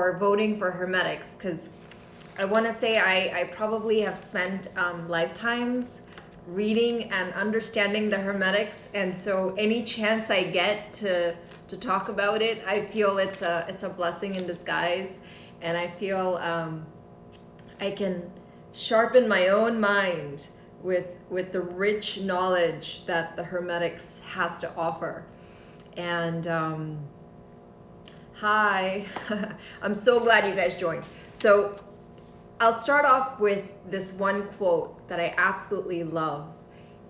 for voting for Hermetics, because I want to say I probably have spent lifetimes reading and understanding the Hermetics, and so any chance I get to talk about it, I feel it's a blessing in disguise, and I feel I can sharpen my own mind with the rich knowledge that the Hermetics has to offer. And hi, I'm so glad you guys joined. So I'll start off with this one quote that I absolutely love.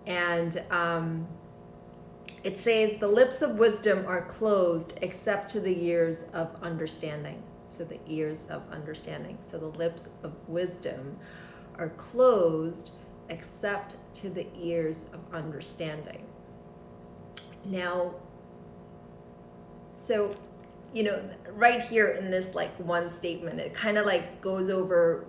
And it says, "The lips of wisdom are closed except to the ears of understanding." So the ears of understanding. So the lips of wisdom are closed except to the ears of understanding. Now, so, right here in this like one statement, it kind of like goes over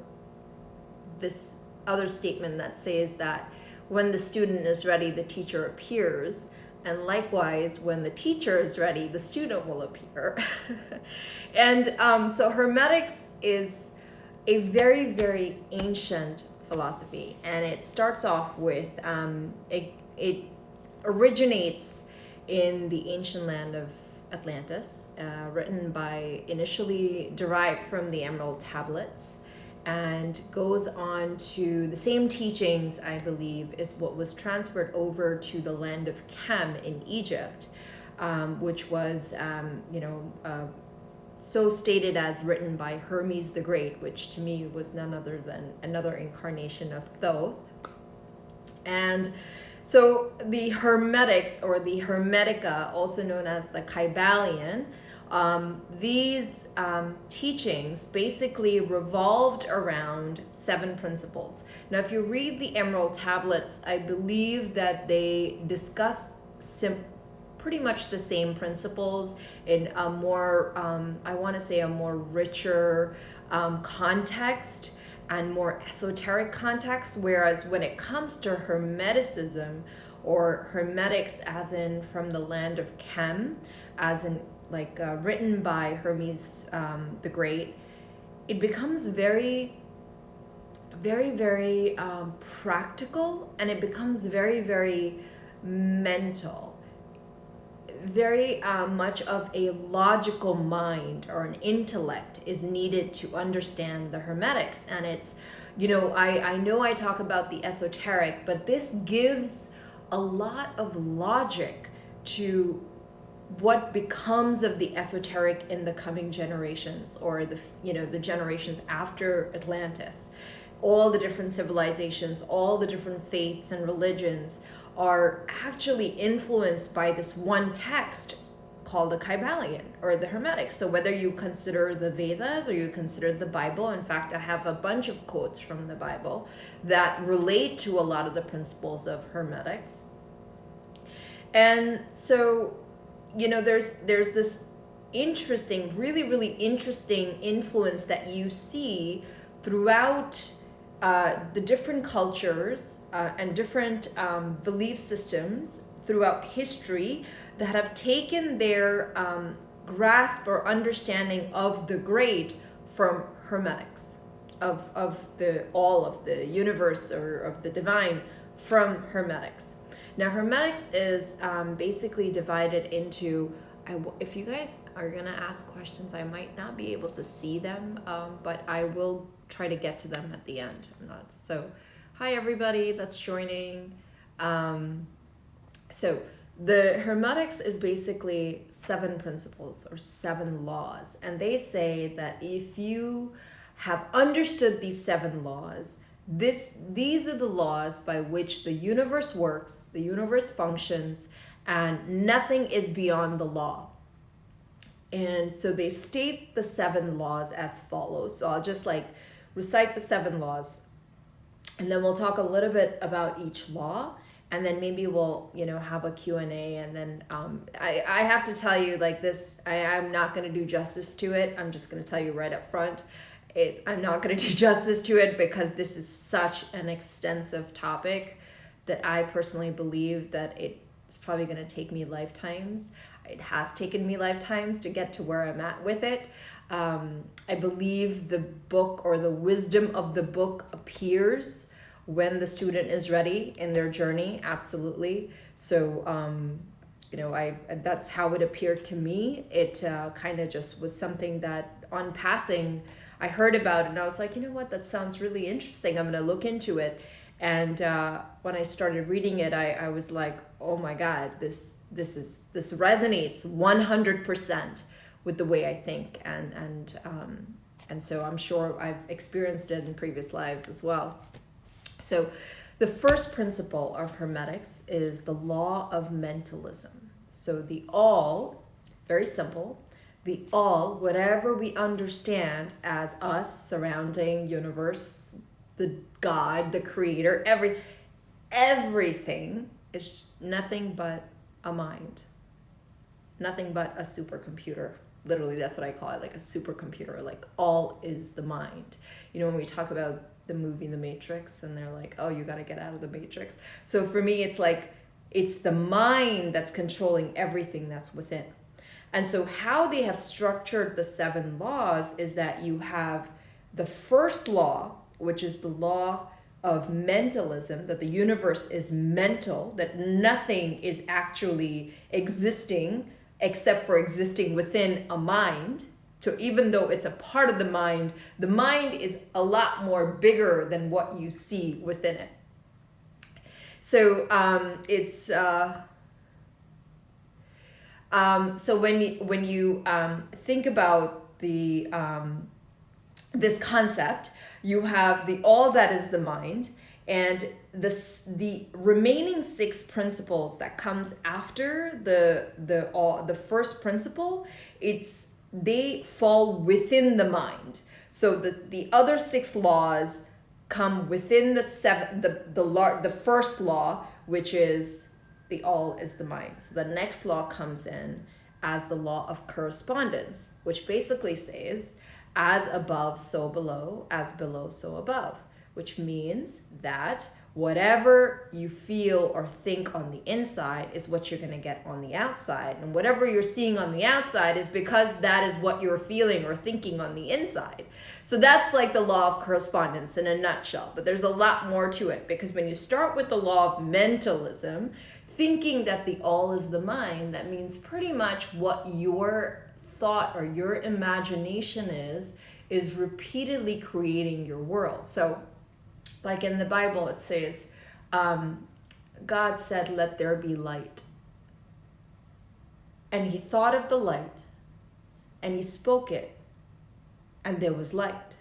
this other statement that says that when the student is ready, the teacher appears. And likewise, when the teacher is ready, the student will appear. And so Hermetics is a very, very ancient philosophy. And it starts off with, it originates in the ancient land of Atlantis, initially derived from the Emerald Tablets, and goes on to the same teachings, I believe, is what was transferred over to the land of Kem in Egypt, which was, so stated as written by Hermes the Great, which to me was none other than another incarnation of Thoth. And so the Hermetics, or the Hermetica, also known as the Kybalion, these teachings basically revolved around 7 principles. Now, if you read the Emerald Tablets, I believe that they discuss pretty much the same principles in a more, I want to say, a more richer context and more esoteric context, whereas when it comes to Hermeticism, or Hermetics as in from the land of Kem, as in like written by Hermes the Great, it becomes very, very, very practical, and it becomes very, very mental. Very much of a logical mind or an intellect is needed to understand the Hermetics. And it's, I know I talk about the esoteric, but this gives a lot of logic to what becomes of the esoteric in the coming generations, or the generations after Atlantis. All the different civilizations, all the different faiths and religions are actually influenced by this one text called the Kybalion, or the Hermetics. So whether you consider the Vedas or you consider the Bible, in fact, I have a bunch of quotes from the Bible that relate to a lot of the principles of Hermetics. And so, there's this interesting, really, really interesting influence that you see throughout the different cultures and different belief systems throughout history that have taken their grasp or understanding of the great from Hermetics, of all of the universe, or of the divine, from Hermetics. Now, Hermetics is basically divided into, if you guys are going to ask questions, I might not be able to see them, but I will try to get to them at the end. So, hi everybody that's joining. So, the Hermetics is basically 7 principles or 7 laws. And they say that if you have understood these 7 laws, these are the laws by which the universe works, the universe functions, and nothing is beyond the law. And so they state the 7 laws as follows. So I'll just recite the 7 laws, and then we'll talk a little bit about each law, and then maybe we'll have a Q&A. And then I have to tell you, I'm not going to do justice to it. I'm just going to tell you right up front, I'm not going to do justice to it, because this is such an extensive topic that I personally believe that it's probably going to take me lifetimes. It has taken me lifetimes to get to where I'm at with it. I believe the book or the wisdom of the book appears when the student is ready in their journey. Absolutely. So, that's how it appeared to me. It kind of just was something that on passing I heard about, and I was like, you know what, that sounds really interesting. I'm going to look into it. And when I started reading it, I was like, oh my God, this resonates 100% with the way I think, and so I'm sure I've experienced it in previous lives as well. So the first principle of Hermetics is the law of mentalism. So the all, very simple, the all, whatever we understand as us, surrounding, universe, the God, the creator, everything is nothing but a mind. Nothing but a supercomputer. Literally, that's what I call it, like a supercomputer. Like, all is the mind. When we talk about the movie The Matrix, and they're like, oh, you got to get out of the Matrix. So for me, it's like, it's the mind that's controlling everything that's within. And so how they have structured the 7 laws is that you have the first law, which is the law of mentalism, that the universe is mental, that nothing is actually existing except for existing within a mind. So even though it's a part of the mind is a lot more bigger than what you see within it. So so when you think about the this concept, you have the all that is the mind, and the remaining 6 principles that comes after the first principle, they fall within the mind. So the other 6 laws come within the first law, which is the all is the mind. So the next law comes in as the law of correspondence, which basically says, as above, so below, as below, so above, which means that whatever you feel or think on the inside is what you're going to get on the outside. And whatever you're seeing on the outside is because that is what you're feeling or thinking on the inside. So that's like the law of correspondence in a nutshell. But there's a lot more to it, because when you start with the law of mentalism, thinking that the all is the mind, that means pretty much what your thought or your imagination is repeatedly creating your world. So like in the Bible, it says, God said, let there be light. And he thought of the light, and he spoke it, and there was light.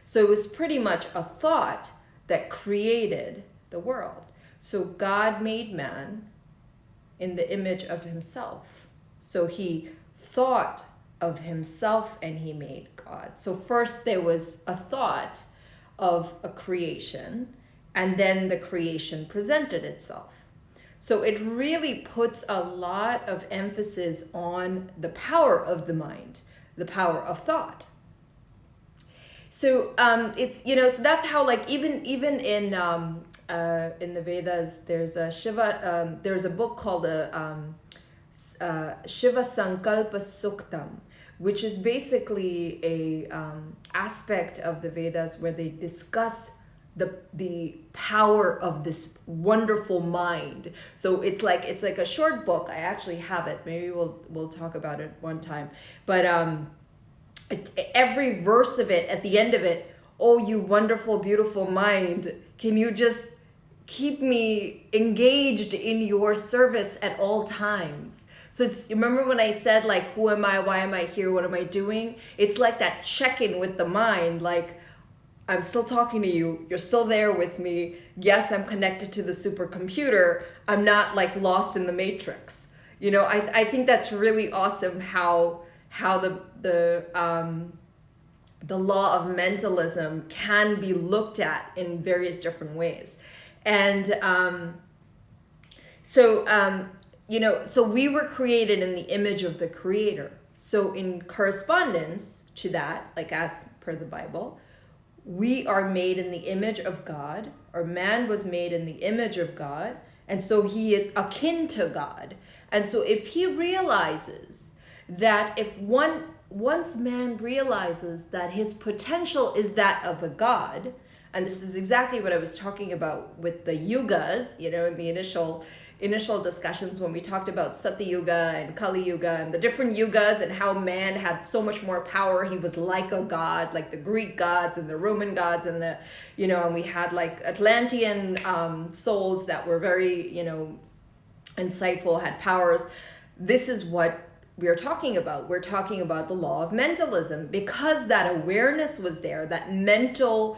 So it was pretty much a thought that created the world. So God made man in the image of himself. So he thought of himself and he made God. So first there was a thought of a creation, and then the creation presented itself. So it really puts a lot of emphasis on the power of the mind, the power of thought. So it's, so that's how, like, even in the Vedas, there's a book called the Shiva Sankalpa Suktam, which is basically a aspect of the Vedas where they discuss the power of this wonderful mind. So it's like a short book. I actually have it. Maybe we'll talk about it one time. But every verse of it, at the end of it, oh, you wonderful, beautiful mind, can you just keep me engaged in your service at all times? So remember when I said, like, who am I? Why am I here? What am I doing? It's like that check-in with the mind, like, I'm still talking to you. You're still there with me. Yes, I'm connected to the supercomputer. I'm not, like, lost in the matrix. I think that's really awesome how the law of mentalism can be looked at in various different ways. And so we were created in the image of the Creator. So in correspondence to that, like as per the Bible, we are made in the image of God, or man was made in the image of God, and so he is akin to God. And so if he realizes that if one once man realizes that his potential is that of a god, and this is exactly what I was talking about with the yugas, you know, in the initial discussions when we talked about Satya Yuga and Kali Yuga and the different yugas and how man had so much more power. He was like a god, like the Greek gods and the Roman gods and the, you know, and we had like Atlantean souls that were very, you know, insightful, had powers. This is what we're talking about. We're talking about the law of mentalism, because that awareness was there, that mental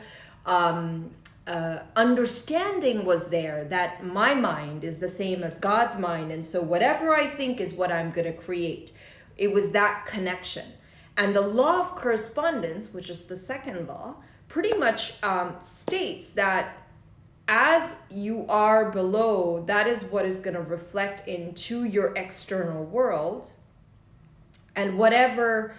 understanding was there, that my mind is the same as God's mind, and so whatever I think is what I'm going to create. It was that connection. And the law of correspondence, which is the second law, pretty much states that as you are below, that is what is going to reflect into your external world, and whatever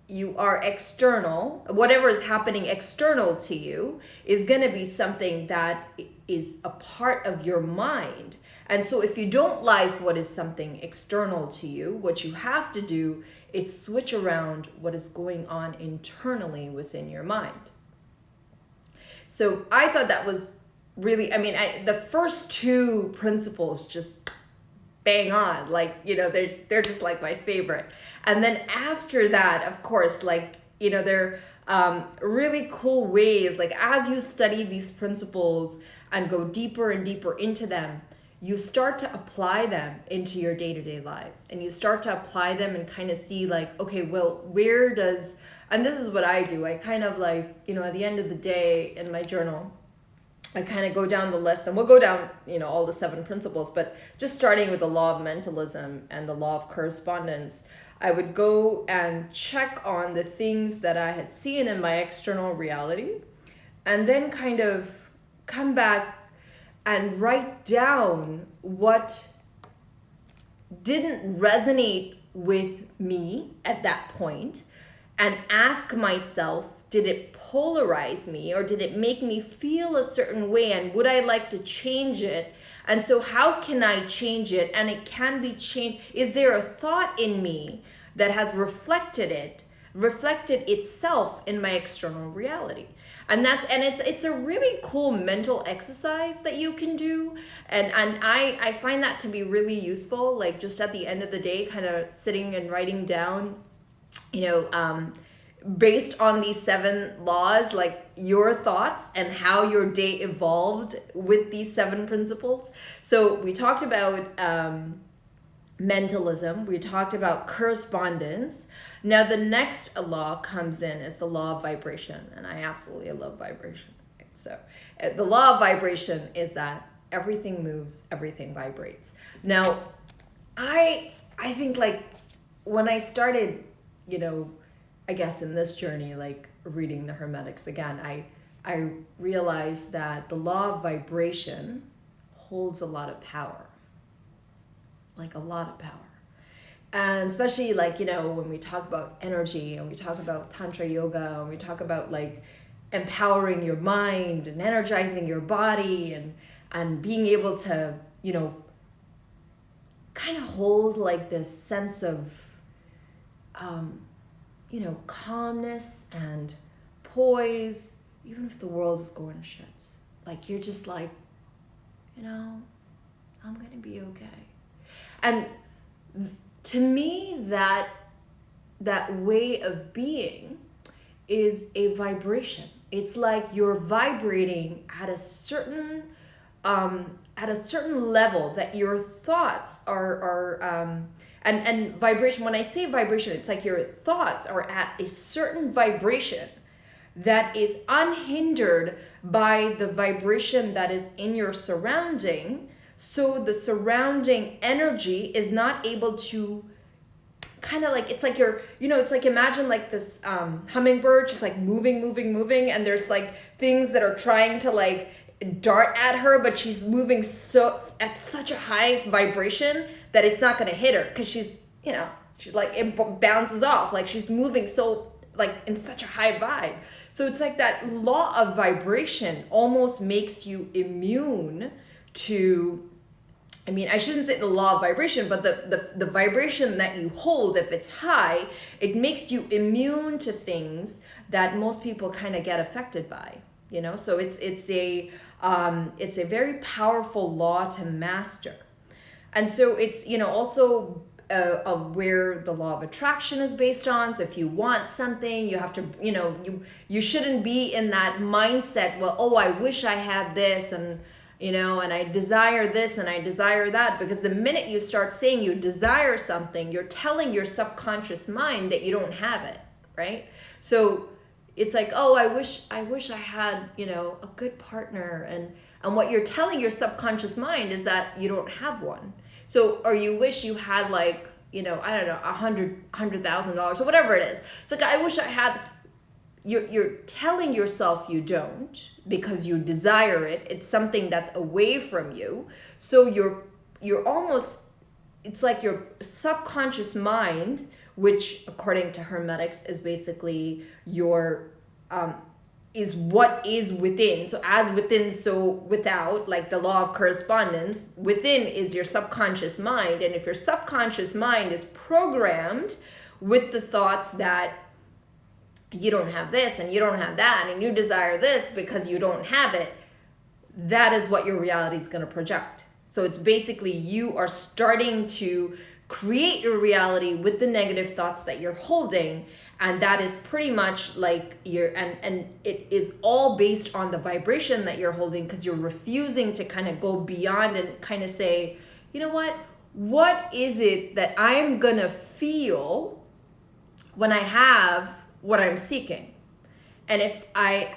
you are external, whatever is happening external to you is going to be something that is a part of your mind. And so if you don't like what is something external to you, what you have to do is switch around what is going on internally within your mind. So I thought that was really, I mean, the first two principles just bang on, like, you know, they're just like my favorite. And then after that, of course, like, you know, they're really cool ways, like as you study these principles and go deeper and deeper into them, you start to apply them into your day-to-day lives, and you start to apply them and kind of see like, okay, well, where does, and this is what I do, I kind of like, you know, at the end of the day in my journal, I kind of go down the list, and we'll go down, you know, all the 7 principles, but just starting with the law of mentalism and the law of correspondence, I would go and check on the things that I had seen in my external reality, and then kind of come back and write down what didn't resonate with me at that point, and ask myself, did it polarize me, or did it make me feel a certain way, and would I like to change it? And so how can I change it? And it can be changed. Is there a thought in me that has reflected itself in my external reality? And it's a really cool mental exercise that you can do. And I find that to be really useful, like just at the end of the day, kind of sitting and writing down, you know, based on these 7 laws, like your thoughts and how your day evolved with these 7 principles. So we talked about mentalism, we talked about correspondence. Now the next law comes in is the law of vibration, and I absolutely love vibration. So the law of vibration is that everything moves, everything vibrates. Now I think like when I started, you know, I guess in this journey, like reading the Hermetics again, I realized that the law of vibration holds a lot of power, like a lot of power. And especially like, you know, when we talk about energy and we talk about Tantra yoga and we talk about like empowering your mind and energizing your body and being able to, you know, kind of hold like this sense of, you know, calmness and poise, even if the world is going to shits. Like you're just like, you know, I'm going to be okay. And to me, that way of being is a vibration. It's like you're vibrating at a certain level that your thoughts are and vibration, when I say vibration, it's like your thoughts are at a certain vibration that is unhindered by the vibration that is in your surrounding. So the surrounding energy is not able to kind of like, it's like you're, you know, it's like imagine like this hummingbird just like moving, and there's like things that are trying to like dart at her, but she's moving so at such a high vibration that it's not going to hit her because she's, you know, she's like, it bounces off, like she's moving so like in such a high vibe. So it's like that law of vibration almost makes you immune to I mean, I shouldn't say the law of vibration, but the vibration that you hold, if it's high, it makes you immune to things that most people kind of get affected by, you know? So it's a very powerful law to master. And so it's, you know, also where the law of attraction is based on. So if you want something, you have to, you know, you shouldn't be in that mindset, well, oh, I wish I had this, and you know, and I desire this and I desire that, because the minute you start saying you desire something, you're telling your subconscious mind that you don't have it, right? So it's like, oh, I wish I had, you know, a good partner, and what you're telling your subconscious mind is that you don't have one. So, or you wish you had, like, you know, I don't know, $100,000 or whatever it is. It's like, I wish I had. You're telling yourself you don't, because you desire it. It's something that's away from you. So you're almost, it's like your subconscious mind, which according to Hermetics is basically your is what is within. So as within, so without, like the law of correspondence. Within is your subconscious mind, and if your subconscious mind is programmed with the thoughts that you don't have this and you don't have that and you desire this because you don't have it, that is what your reality is going to project. So it's basically you are starting to create your reality with the negative thoughts that you're holding, and that is pretty much like and it is all based on the vibration that you're holding, because you're refusing to kind of go beyond and kind of say, you know what is it that I'm going to feel when I have what I'm seeking? And if I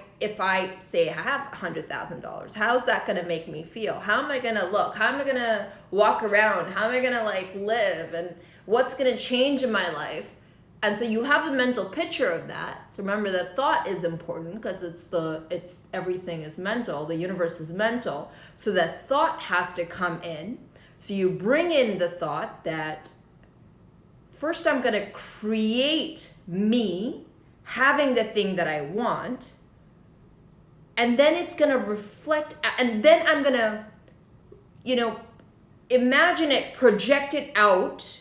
say I have $100,000, how's that going to make me feel? How am I going to look? How am I going to walk around? How am I going to like live? And what's going to change in my life? And so you have a mental picture of that. So remember that thought is important, because it's everything is mental. The universe is mental. So that thought has to come in. So you bring in the thought that first I'm going to create me having the thing that I want, and then it's going to reflect, and then I'm going to, you know, imagine it, project it out.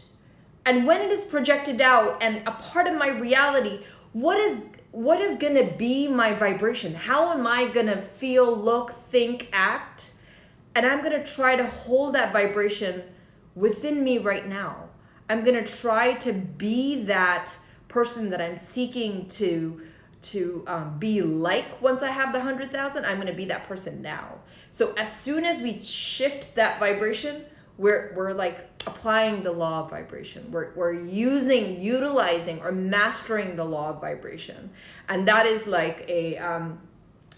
And when it is projected out and a part of my reality, what is going to be my vibration? How am I going to feel, look, think, act? And I'm going to try to hold that vibration within me right now. I'm going to try to be that person that I'm seeking to be like once I have the 100,000. I'm going to be that person now. So as soon as we shift that vibration, we're like applying the law of vibration. We're utilizing or mastering the law of vibration, and that is like a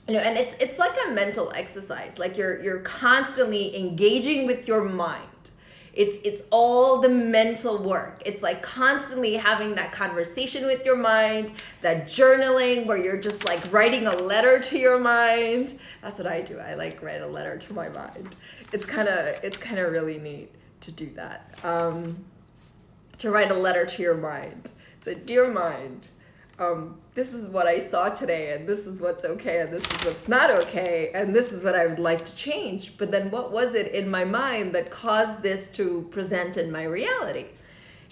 you know, and it's like a mental exercise. Like you're constantly engaging with your mind. It's all the mental work. It's like constantly having that conversation with your mind, that journaling where you're just like writing a letter to your mind. That's what I do. I like write a letter to my mind. It's kind of really neat to do that. To write a letter to your mind. So, dear mind, this is what I saw today, and this is what's okay, and this is what's not okay, and this is what I would like to change. But then what was it in my mind that caused this to present in my reality?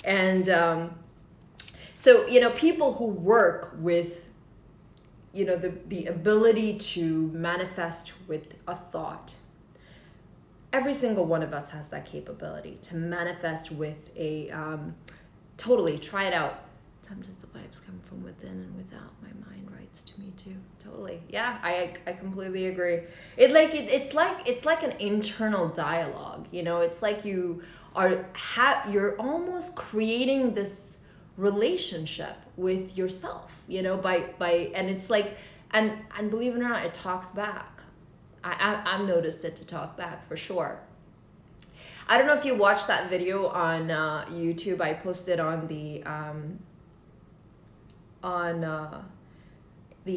And so, you know, people who work with, you know, the ability to manifest with a thought, every single one of us has that capability to manifest with a, totally, try it out. Sometimes the vibes come from within and without. My mind writes to me too. Totally. Yeah, I completely agree. It's like an internal dialogue. You know, it's like you're almost creating this relationship with yourself. You know, by and it's like and believe it or not, it talks back. I've noticed it to talk back for sure. I don't know if you watched that video on YouTube. I posted on the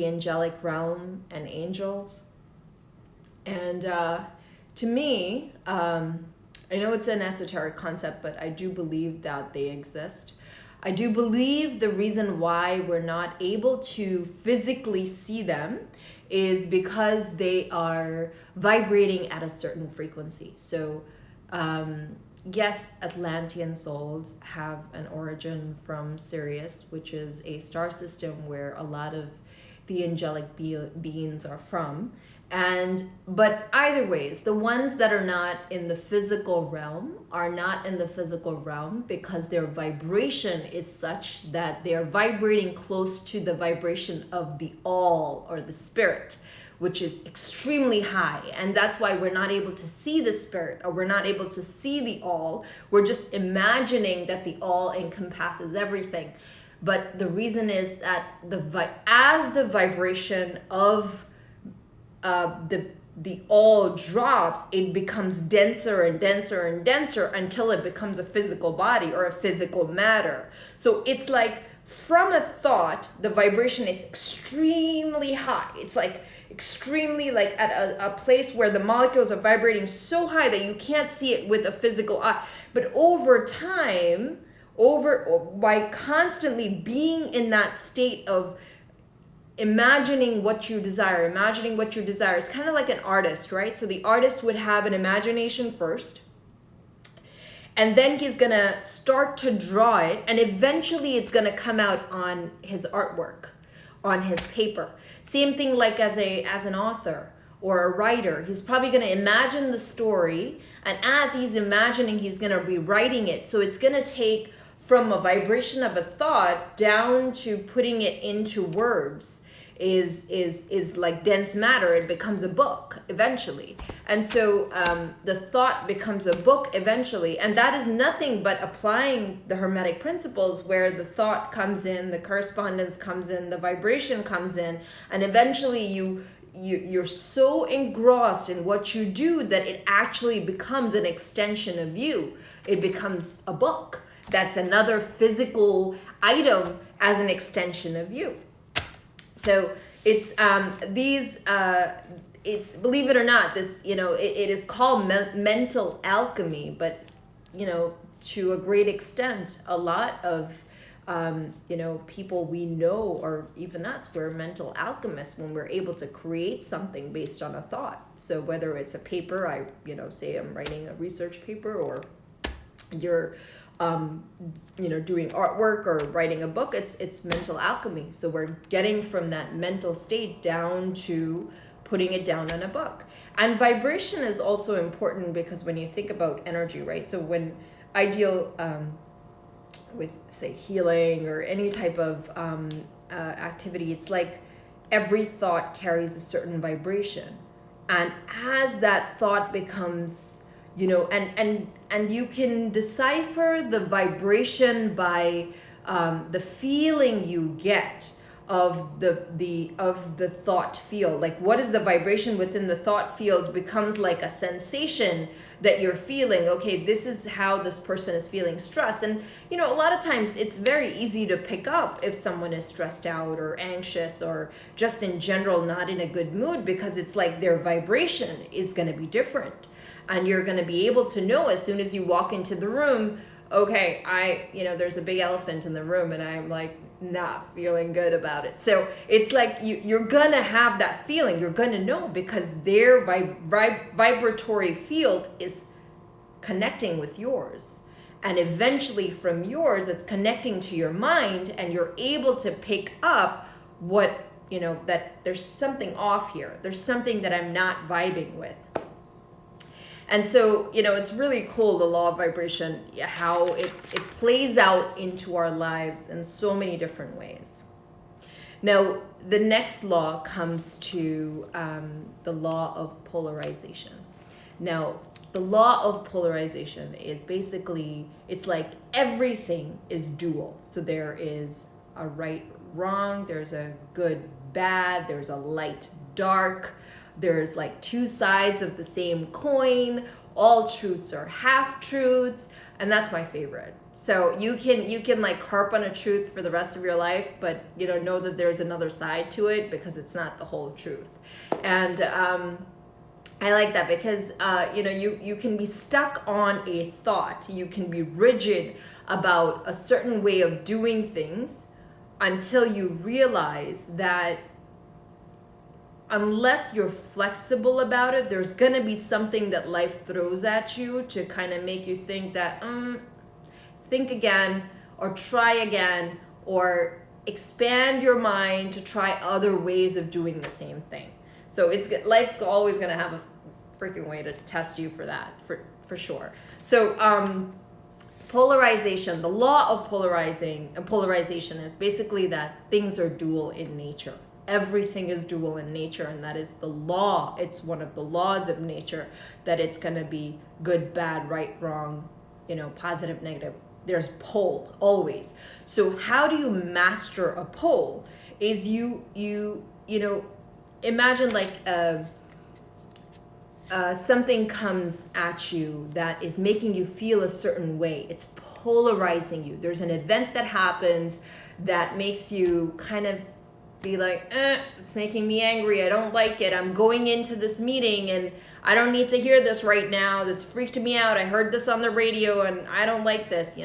angelic realm and angels. And to me, I know it's an esoteric concept, but I do believe that they exist. I do believe the reason why we're not able to physically see them is because they are vibrating at a certain frequency. So Yes, Atlantean souls have an origin from Sirius, which is a star system where a lot of the angelic beings are from. But either ways, the ones that are not in the physical realm are not in the physical realm because their vibration is such that they are vibrating close to the vibration of the all, or the spirit, which is extremely high. And that's why we're not able to see the spirit, or we're not able to see the all. We're just imagining that the all encompasses everything. But the reason is that as the vibration of the all drops, it becomes denser and denser and denser until it becomes a physical body or a physical matter. So it's like from a thought, the vibration is extremely high. It's like extremely, like at a place where the molecules are vibrating so high that you can't see it with a physical eye. But over time, by constantly being in that state of imagining what you desire, it's kind of like an artist, right? So the artist would have an imagination first, and then he's gonna start to draw it, and eventually it's gonna come out on his artwork, on his paper. Same thing like as an author or a writer. He's probably gonna imagine the story, and as he's imagining, he's gonna be writing it. So it's gonna take from a vibration of a thought down to putting it into words is like dense matter. It becomes a book eventually. And so the thought becomes a book eventually. And that is nothing but applying the Hermetic principles, where the thought comes in, the correspondence comes in, the vibration comes in, and eventually you're so engrossed in what you do that it actually becomes an extension of you. It becomes a book. That's another physical item as an extension of you. So it's it's, believe it or not, this, it is called mental alchemy, but to a great extent, a lot of people we know, or even us, we're mental alchemists when we're able to create something based on a thought. So whether it's a paper, say I'm writing a research paper, or you're doing artwork or writing a book, it's mental alchemy. So we're getting from that mental state down to putting it down on a book. And vibration is also important, because when you think about energy, right? So when I deal with, say, healing or any type of activity, it's like every thought carries a certain vibration. And as that thought becomes, and you can decipher the vibration by the feeling you get of the thought field. Like, what is the vibration within the thought field becomes like a sensation that you're feeling. Okay, this is how this person is feeling stress. And a lot of times it's very easy to pick up if someone is stressed out or anxious, or just in general not in a good mood, because it's like their vibration is going to be different. And you're going to be able to know as soon as you walk into the room, okay, there's a big elephant in the room and I'm like not feeling good about it. So it's like you're going to have that feeling. You're going to know, because their vibratory field is connecting with yours. And eventually from yours, it's connecting to your mind, and you're able to pick up what, that there's something off here. There's something that I'm not vibing with. And so, it's really cool, the law of vibration, how it plays out into our lives in so many different ways. Now, the next law comes to the law of polarization. Now, the law of polarization is basically, it's like everything is dual. So there is a right, wrong, there's a good, bad, there's a light, dark. There's like two sides of the same coin. All truths are half truths, and that's my favorite. So you can like harp on a truth for the rest of your life, but know that there's another side to it, because it's not the whole truth. And I like that, because you can be stuck on a thought. You can be rigid about a certain way of doing things until you realize that unless you're flexible about it, there's going to be something that life throws at you to kind of make you think that, think again, or try again, or expand your mind to try other ways of doing the same thing. So life's always going to have a freaking way to test you for that, for sure. So polarization, the law of polarization is basically that things are dual in nature. Everything is dual in nature, and that is the law. It's one of the laws of nature, that it's going to be good, bad, right, wrong, positive, negative. There's poles always. So how do you master a pole? Is you imagine like something comes at you that is making you feel a certain way. It's polarizing you. There's an event that happens that makes you kind of be like, it's making me angry. I don't like it. I'm going into this meeting and I don't need to hear this right now. This freaked me out. I heard this on the radio and I don't like this,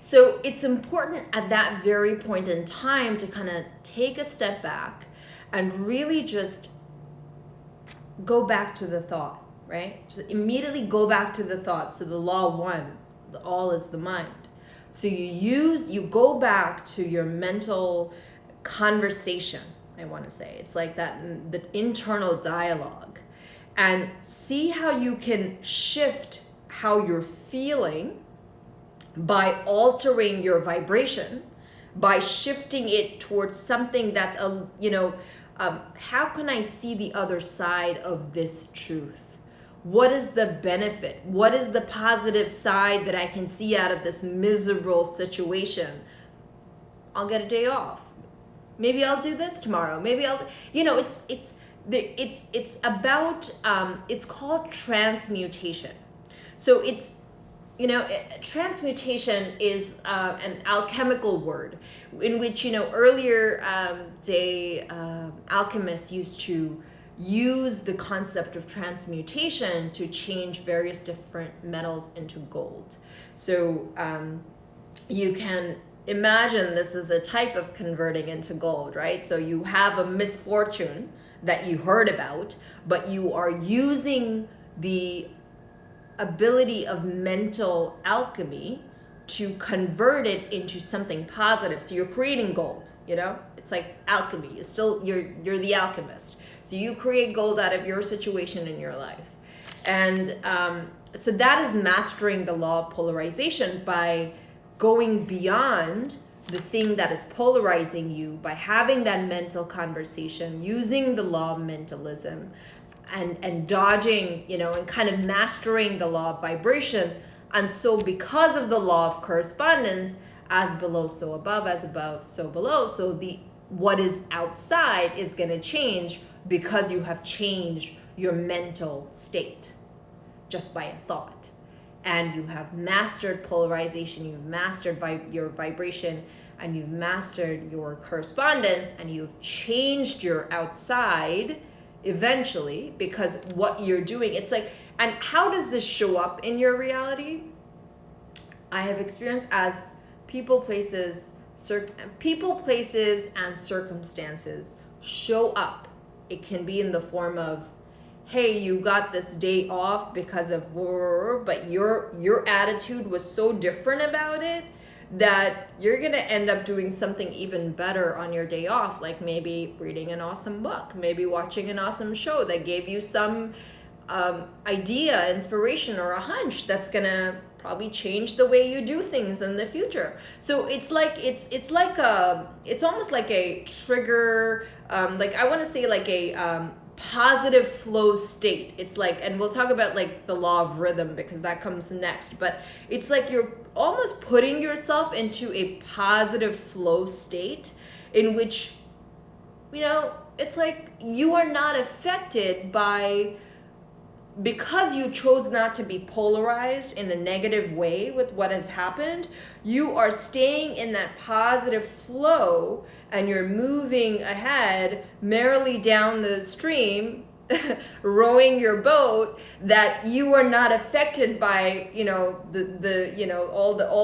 So it's important at that very point in time to kind of take a step back and really just go back to the thought, right? So immediately go back to the thought. So the law one, the all is the mind. So you go back to your mental conversation, I want to say. It's like that, the internal dialogue, and see how you can shift how you're feeling by altering your vibration, by shifting it towards something that's how can I see the other side of this truth? What is the benefit? What is the positive side that I can see out of this miserable situation? I'll get a day off. Maybe I'll do this tomorrow. Maybe I'll, it's about, it's called transmutation. So it's, transmutation is an alchemical word in which, earlier day alchemists used to use the concept of transmutation to change various different metals into gold. So you can imagine this is a type of converting into gold, right? So you have a misfortune that you heard about, but you are using the ability of mental alchemy to convert it into something positive. So you're creating gold, it's like alchemy. You're the alchemist. So you create gold out of your situation in your life. And so that is mastering the law of polarization, by going beyond the thing that is polarizing you, by having that mental conversation, using the law of mentalism, and dodging, and kind of mastering the law of vibration. And so because of the law of correspondence, as below, so above, as above, so below. So what is outside is going to change because you have changed your mental state just by a thought. And you have mastered polarization, you've mastered your vibration, and you've mastered your correspondence, and you've changed your outside eventually, because what you're doing, it's like, and how does this show up in your reality? I have experienced as people, places, and circumstances show up. It can be in the form of, hey, you got this day off because of war, but your attitude was so different about it that you're going to end up doing something even better on your day off, like maybe reading an awesome book, maybe watching an awesome show that gave you some idea, inspiration, or a hunch that's going to probably change the way you do things in the future. So it's like it's almost like a trigger, like I want to say like a positive flow state. It's like, and we'll talk about like the law of rhythm because that comes next, but it's like you're almost putting yourself into a positive flow state in which, it's like you are not affected by, because you chose not to be polarized in a negative way with what has happened, you are staying in that positive flow and you're moving ahead merrily down the stream, rowing your boat, that you are not affected by, all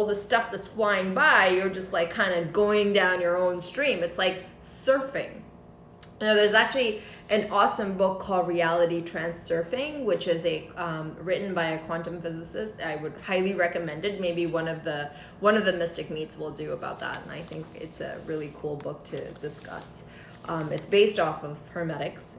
the stuff that's flying by. You're just like kind of going down your own stream. It's like surfing. Now, there's actually an awesome book called Reality Transurfing, which is a written by a quantum physicist. I would highly recommend it. Maybe one of the Mystic Meets will do about that, and I think it's a really cool book to discuss. It's based off of Hermetics,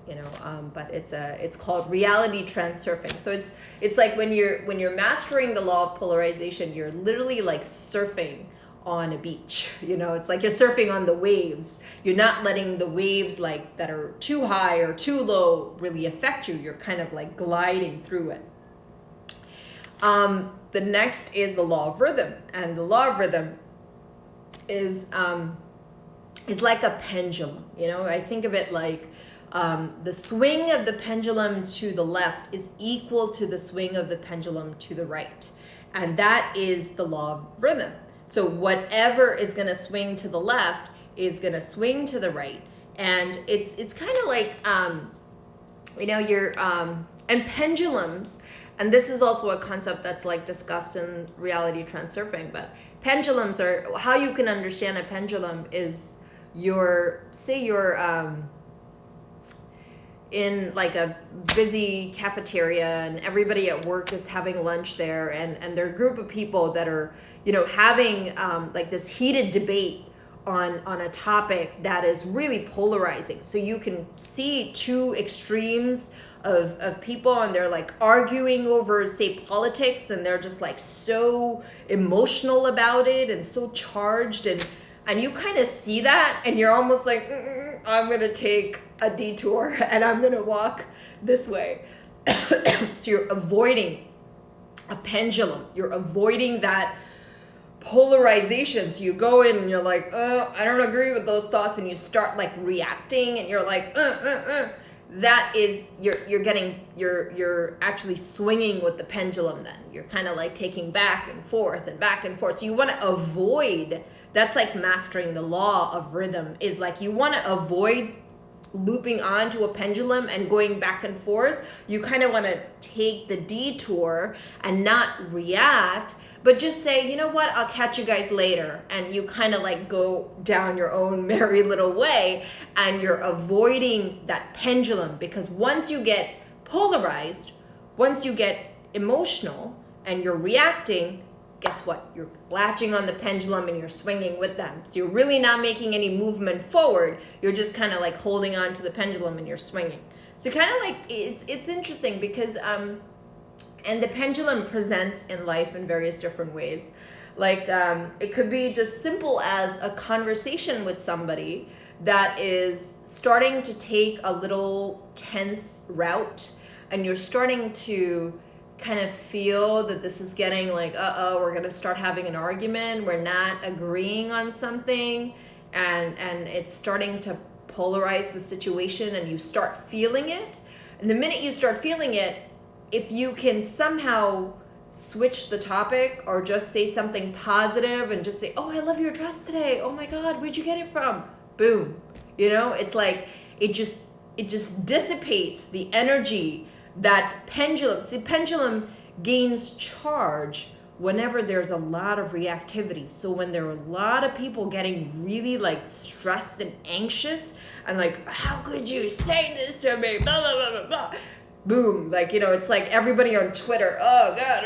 but it's called Reality Transurfing. So it's like when you're mastering the law of polarization, you're literally like surfing on a beach. It's like you're surfing on the waves. You're not letting the waves like that are too high or too low really affect you. You're kind of like gliding through it. The next is the law of rhythm, and the law of rhythm is like a pendulum. I think of it like the swing of the pendulum to the left is equal to the swing of the pendulum to the right, and that is the law of rhythm. So whatever is going to swing to the left is going to swing to the right. And it's kind of like, and pendulums, and this is also a concept that's like discussed in Reality Transurfing, but pendulums are, how you can understand a pendulum is you're in like a busy cafeteria and everybody at work is having lunch there, and there are a group of people that are having like this heated debate on a topic that is really polarizing. So you can see two extremes of people, and they're like arguing over, say, politics, and they're just like so emotional about it and so charged, and you kind of see that, and you're almost like, I'm going to take a detour and I'm going to walk this way. So you're avoiding a pendulum. You're avoiding that polarization. So you go in and you're like, I don't agree with those thoughts, and you start like reacting, and you're like, that is, you're actually swinging with the pendulum. Then you're kind of like taking back and forth and back and forth. So you want to avoid. That's like mastering the law of rhythm, is like you want to avoid looping onto a pendulum and going back and forth. You kind of want to take the detour and not react, but just say, you know what, I'll catch you guys later. And you kind of like go down your own merry little way, and you're avoiding that pendulum, because once you get polarized, once you get emotional and you're reacting, guess what? You're latching on the pendulum and you're swinging with them. So you're really not making any movement forward. You're just kind of like holding on to the pendulum and you're swinging. So kind of like, it's interesting because, and the pendulum presents in life in various different ways. Like it could be just simple as a conversation with somebody that is starting to take a little tense route, and you're starting to kind of feel that this is getting like, we're going to start having an argument. We're not agreeing on something, and it's starting to polarize the situation, and you start feeling it. And the minute you start feeling it, if you can somehow switch the topic or just say something positive and just say, I love your dress today. Oh my God, where'd you get it from? Boom. It's like, it just dissipates the energy. That pendulum gains charge whenever there's a lot of reactivity. So when there are a lot of people getting really like stressed and anxious and like, how could you say this to me? Blah, blah, blah, blah, blah. Boom. Like, it's like everybody on Twitter, oh God.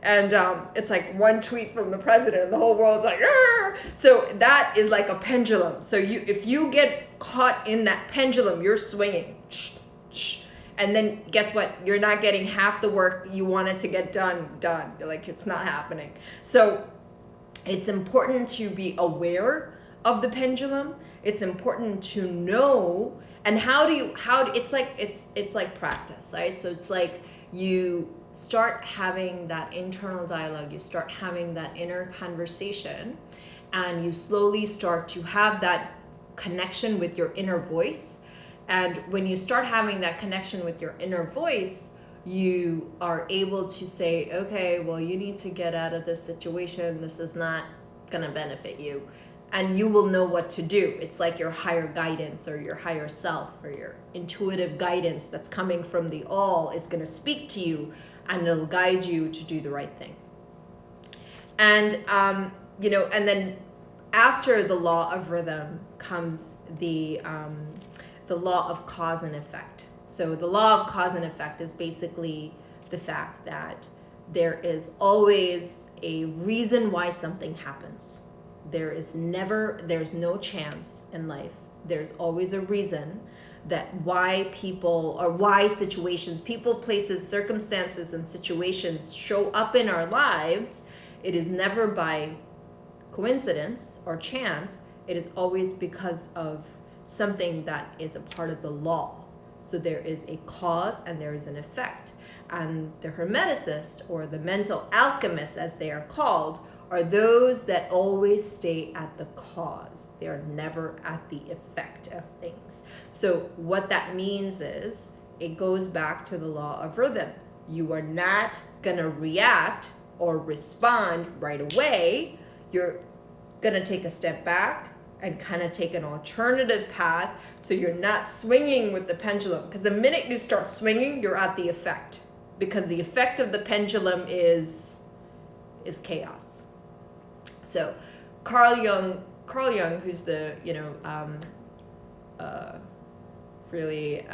And it's like one tweet from the president and the whole world's like, arr! So that is like a pendulum. So if you get caught in that pendulum, you're swinging. And then guess what? You're not getting half the work you wanted to get done. Like, it's not happening. So it's important to be aware of the pendulum. It's important to know. And it's like practice, right? So it's like you start having that internal dialogue. You start having that inner conversation, and you slowly start to have that connection with your inner voice. And when you start having that connection with your inner voice, you are able to say, okay, well, you need to get out of this situation. This is not going to benefit you. And you will know what to do. It's like your higher guidance or your higher self or your intuitive guidance that's coming from the all is going to speak to you, and it'll guide you to do the right thing. And, and then after the law of rhythm comes the law of cause and effect. So the law of cause and effect is basically the fact that there is always a reason why something happens. There's no chance in life. There's always a reason that why people, or why situations, people, places, circumstances, and situations show up in our lives. It is never by coincidence or chance. It is always because of something that is a part of the law. So there is a cause and there is an effect. And the Hermeticists, or the mental alchemists as they are called, are those that always stay at the cause. They are never at the effect of things. So what that means is, it goes back to the law of rhythm. You are not gonna react or respond right away. You're gonna take a step back and kind of take an alternative path, so you're not swinging with the pendulum. Because the minute you start swinging, you're at the effect. Because the effect of the pendulum is chaos. So Carl Jung, who's the really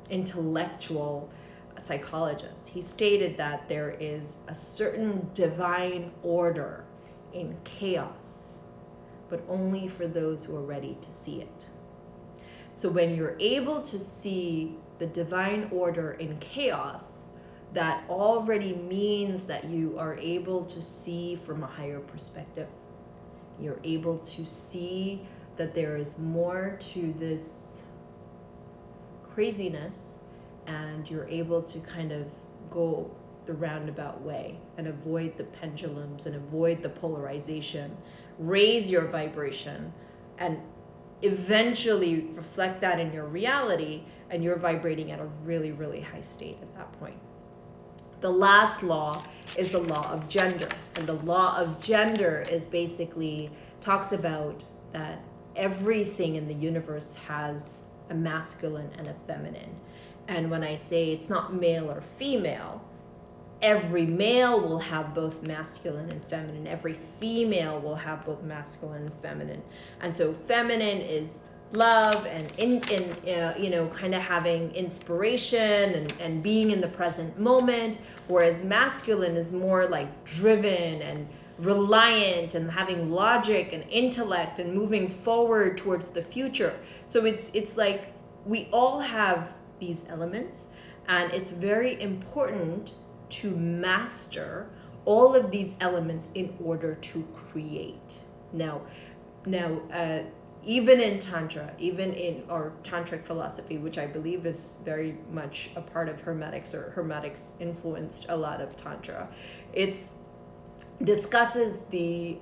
intellectual psychologist, he stated that there is a certain divine order in chaos, but only for those who are ready to see it. So when you're able to see the divine order in chaos, that already means that you are able to see from a higher perspective. You're able to see that there is more to this craziness, and you're able to kind of go the roundabout way and avoid the pendulums and avoid the polarization, raise your vibration, and eventually reflect that in your reality, and you're vibrating at a really, really high state at that point. The last law is the law of gender. And the law of gender is basically talks about that everything in the universe has a masculine and a feminine. And when I say it's not male or female, every male will have both masculine and feminine. Every female will have both masculine and feminine. And so feminine is love and kind of having inspiration and being in the present moment, whereas masculine is more like driven and reliant and having logic and intellect and moving forward towards the future. So it's like we all have these elements, and it's very important to master all of these elements in order to create. Now, even in Tantra, even in our Tantric philosophy, which I believe is very much a part of Hermetics, or Hermetics influenced a lot of Tantra, it discusses the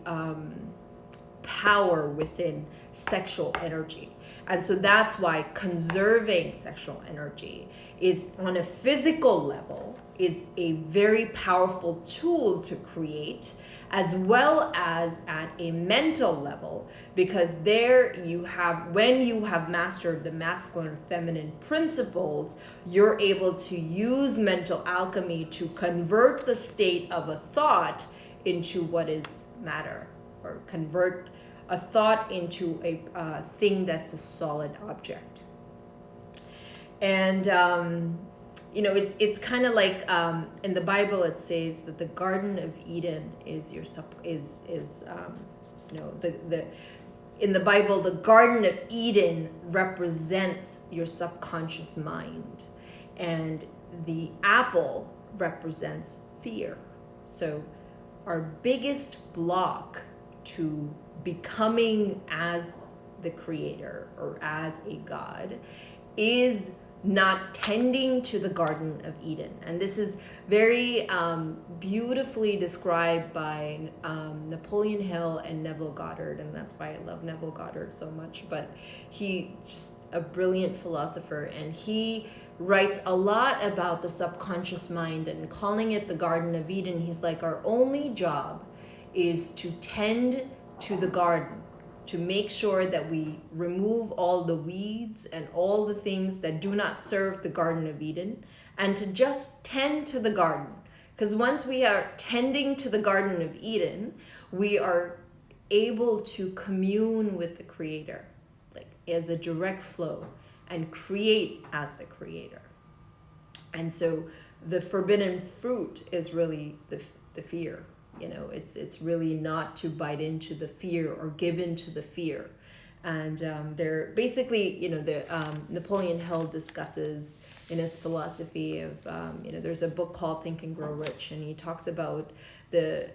power within sexual energy. And so that's why conserving sexual energy is, on a physical level, is a very powerful tool to create, as well as at a mental level, because there you have, when you have mastered the masculine and feminine principles, you're able to use mental alchemy to convert the state of a thought into what is matter, or convert a thought into a thing that's a solid object. And it's kind of like in the Bible it says that the Garden of Eden is your in the Bible the Garden of Eden represents your subconscious mind, and the apple represents fear. So our biggest block to becoming as the creator or as a god is not tending to the Garden of Eden. And this is very beautifully described by Napoleon Hill and Neville Goddard, and that's why I love Neville Goddard so much. But he's just a brilliant philosopher, and he writes a lot about the subconscious mind and calling it the Garden of Eden. He's like, our only job is to tend to the garden, to make sure that we remove all the weeds and all the things that do not serve the Garden of Eden, and to just tend to the garden. Because once we are tending to the Garden of Eden, we are able to commune with the creator, like as a direct flow, and create as the creator. And so the forbidden fruit is really the fear. You know, it's really not to bite into the fear or give into the fear. And they're basically, you know, the Napoleon Hill discusses in his philosophy of, you know, there's a book called Think and Grow Rich, and he talks about the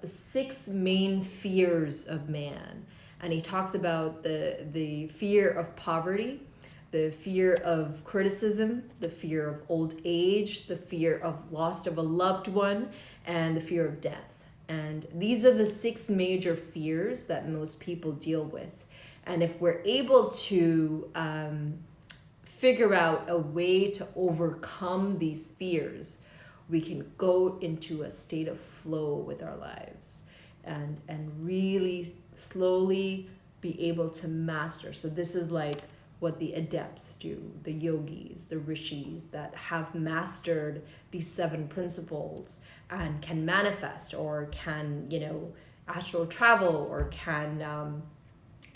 6 main fears of man. And he talks about the fear of poverty, the fear of criticism, the fear of old age, the fear of loss of a loved one, and the fear of death. And these are the 6 major fears that most people deal with. And if we're able to figure out a way to overcome these fears, we can go into a state of flow with our lives and really slowly be able to master. So this is like what the adepts do, the yogis, the rishis that have mastered these 7 principles and can manifest, or can, you know, astral travel, or can,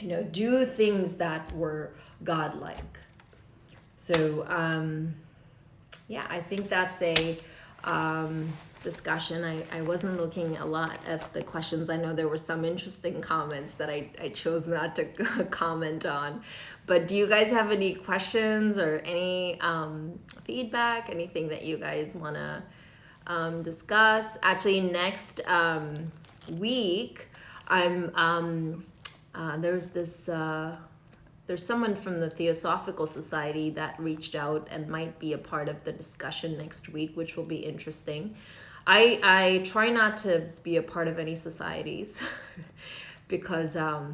you know, do things that were godlike. So, yeah, I think that's a discussion. I wasn't looking a lot at the questions. I know there were some interesting comments that I chose not to comment on. But do you guys have any questions or any feedback, anything that you guys want to discuss? Actually, next week, there's someone from the Theosophical Society that reached out and might be a part of the discussion next week, which will be interesting. I try not to be a part of any societies because I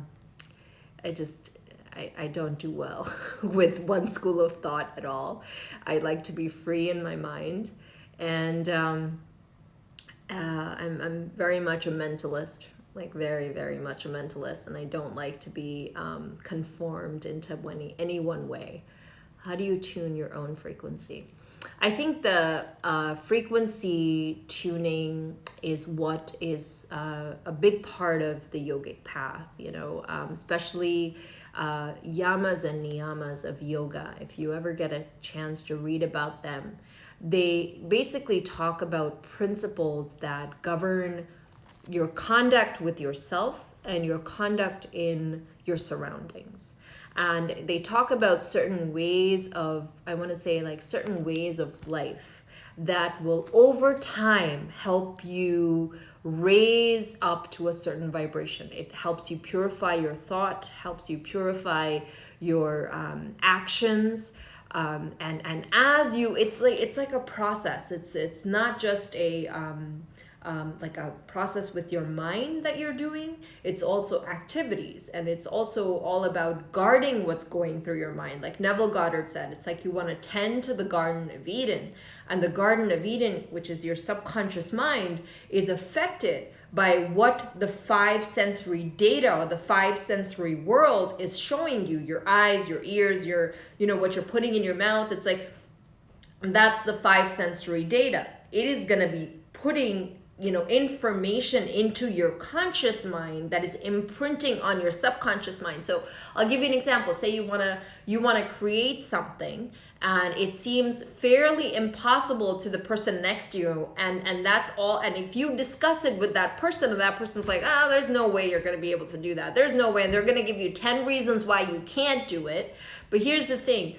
don't do well with one school of thought at all. I like to be free in my mind, and I'm very much a mentalist, like very, very much a mentalist, and I don't like to be conformed into any one way. How do you tune your own frequency? I think the frequency tuning is what is a big part of the yogic path, you know, especially yamas and niyamas of yoga. If you ever get a chance to read about them, they basically talk about principles that govern your conduct with yourself and your conduct in your surroundings. And they talk about certain ways of, I want to say like certain ways of life that will over time help you raise up to a certain vibration. It helps you purify your thought, helps you purify your actions. And as you, it's like a process. It's not just a like a process with your mind that you're doing. It's also activities, and it's also all about guarding what's going through your mind. Like Neville Goddard said, it's like you want to tend to the Garden of Eden, and the Garden of Eden, which is your subconscious mind, is affected by what the 5 sensory data or the 5 sensory world is showing you. Your eyes, your ears, your, you know, what you're putting in your mouth. It's like, that's the 5 sensory data. It is going to be putting, you know, information into your conscious mind that is imprinting on your subconscious mind. So I'll give you an example. Say you want to create something, and it seems fairly impossible to the person next to you, and that's all. And if you discuss it with that person, and that person's like, there's no way you're going to be able to do that. There's no way. And they're going to give you 10 reasons why you can't do it. But here's the thing.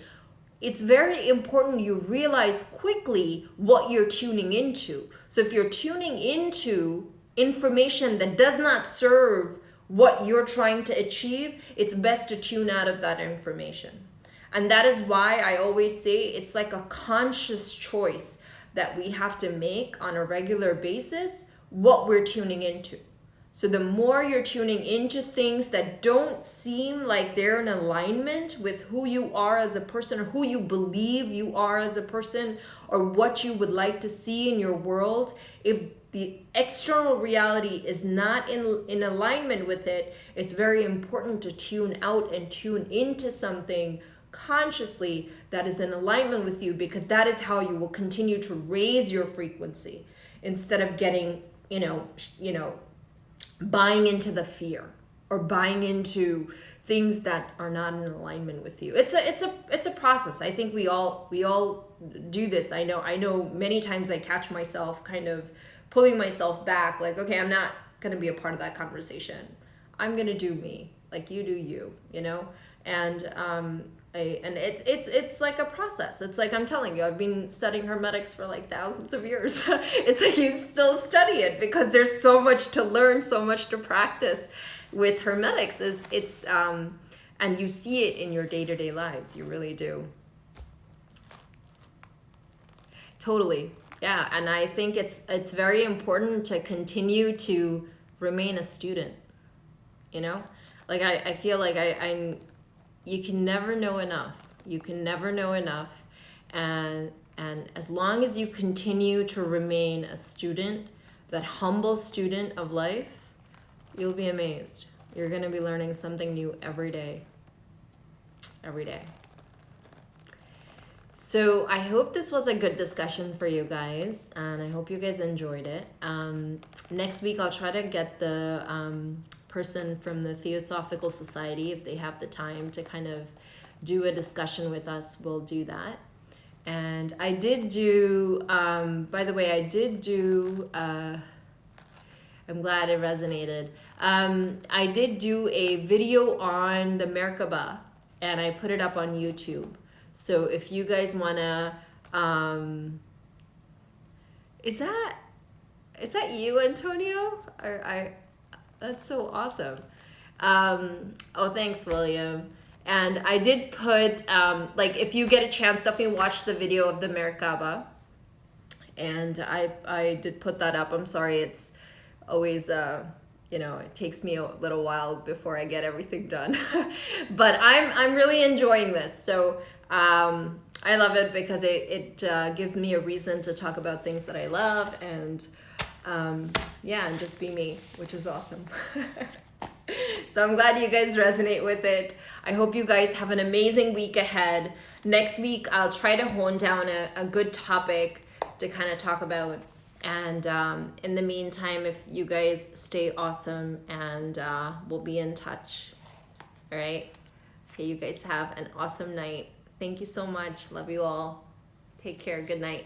It's very important you realize quickly what you're tuning into. So if you're tuning into information that does not serve what you're trying to achieve, it's best to tune out of that information. And that is why I always say it's like a conscious choice that we have to make on a regular basis, what we're tuning into. So the more you're tuning into things that don't seem like they're in alignment with who you are as a person, or who you believe you are as a person, or what you would like to see in your world, if the external reality is not in alignment with it, it's very important to tune out and tune into something consciously that is in alignment with you, because that is how you will continue to raise your frequency instead of getting, buying into the fear. or buying into things that are not in alignment with you. It's a process. I think we all do this. I know many times I catch myself kind of pulling myself back, like, okay, I'm not gonna be a part of that conversation. I'm gonna do me, like you do you, you know? And it's like a process. It's like, I'm telling you, I've been studying Hermetics for like thousands of years. It's like you still study it because there's so much to learn, so much to practice with Hermetics. And you see it in your day-to-day lives. You really do. Totally. Yeah, and I think it's very important to continue to remain a student. You know? Like I feel like I'm you can never know enough. You can never know enough. And as long as you continue to remain a student, that humble student of life, you'll be amazed. You're going to be learning something new every day. Every day. So I hope this was a good discussion for you guys, and I hope you guys enjoyed it. Next week I'll try to get the person from the Theosophical Society, if they have the time to kind of do a discussion with us, we'll do that. And I did do, by the way, I'm glad it resonated. I did do a video on the Merkaba, and I put it up on YouTube. So if you guys wanna, is that you, Antonio? That's so awesome. Oh, thanks, William. And I did put, like, if you get a chance, definitely watch the video of the Merkaba. And I did put that up. I'm sorry, it's always, it takes me a little while before I get everything done. But I'm really enjoying this. So I love it because it gives me a reason to talk about things that I love, and and just be me, which is awesome. So I'm glad you guys resonate with it. I hope you guys have an amazing week ahead. Next week, I'll try to hone down a good topic to kind of talk about. And in the meantime, if you guys stay awesome, and we'll be in touch. All right? Okay, you guys have an awesome night. Thank you so much. Love you all. Take care. Good night.